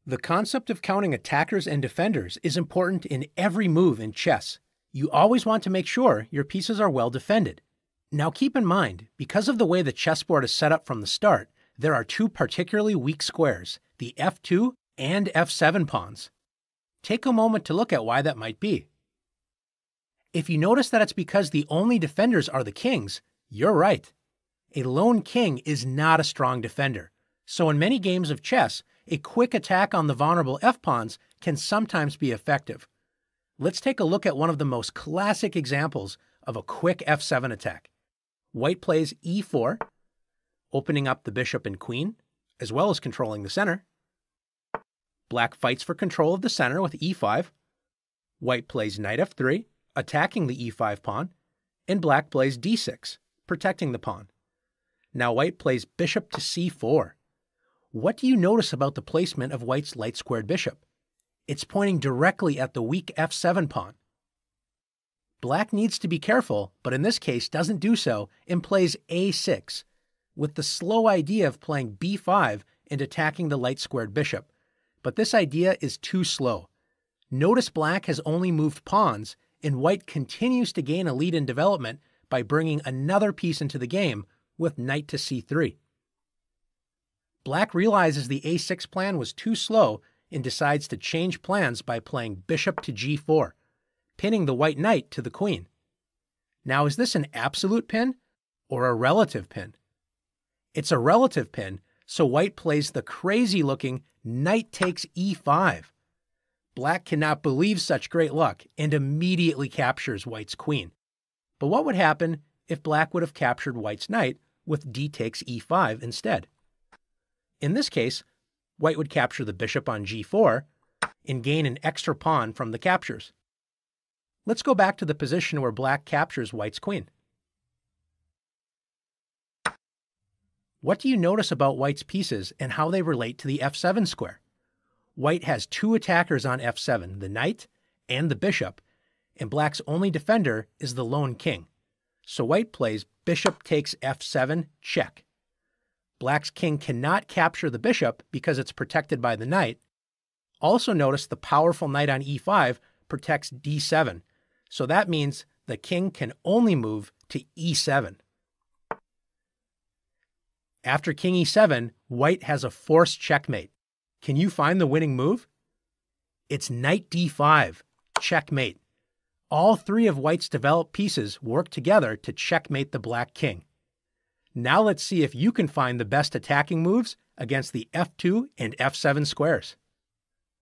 The concept of counting attackers and defenders is important in every move in chess. You always want to make sure your pieces are well defended. Now keep in mind, because of the way the chessboard is set up from the start, there are two particularly weak squares, the f2 and f7 pawns. Take a moment to look at why that might be. If you notice that it's because the only defenders are the kings, you're right. A lone king is not a strong defender, so in many games of chess, a quick attack on the vulnerable f-pawns can sometimes be effective. Let's take a look at one of the most classic examples of a quick f7 attack. White plays e4, opening up the bishop and queen, as well as controlling the center. Black fights for control of the center with e5. White plays knight f3, attacking the e5 pawn, and black plays d6, protecting the pawn. Now white plays bishop to c4. What do you notice about the placement of white's light-squared bishop? It's pointing directly at the weak f7 pawn. Black needs to be careful, but in this case doesn't do so and plays a6, with the slow idea of playing b5 and attacking the light-squared bishop. But this idea is too slow. Notice black has only moved pawns, and white continues to gain a lead in development by bringing another piece into the game with knight to c3. Black realizes the a6 plan was too slow and decides to change plans by playing bishop to g4, pinning the white knight to the queen. Now, is this an absolute pin or a relative pin? It's a relative pin, so white plays the crazy-looking knight takes e5. Black cannot believe such great luck and immediately captures white's queen. But what would happen if black would have captured white's knight with d takes e5 instead? In this case, white would capture the bishop on g4 and gain an extra pawn from the captures. Let's go back to the position where black captures white's queen. What do you notice about white's pieces and how they relate to the f7 square? White has two attackers on f7, the knight and the bishop, and black's only defender is the lone king. So white plays bishop takes f7, check. Black's king cannot capture the bishop because it's protected by the knight. Also notice the powerful knight on e5 protects d7, so that means the king can only move to e7. After king e7, white has a forced checkmate. Can you find the winning move? It's knight d5, checkmate. All three of white's developed pieces work together to checkmate the black king. Now let's see if you can find the best attacking moves against the f2 and f7 squares.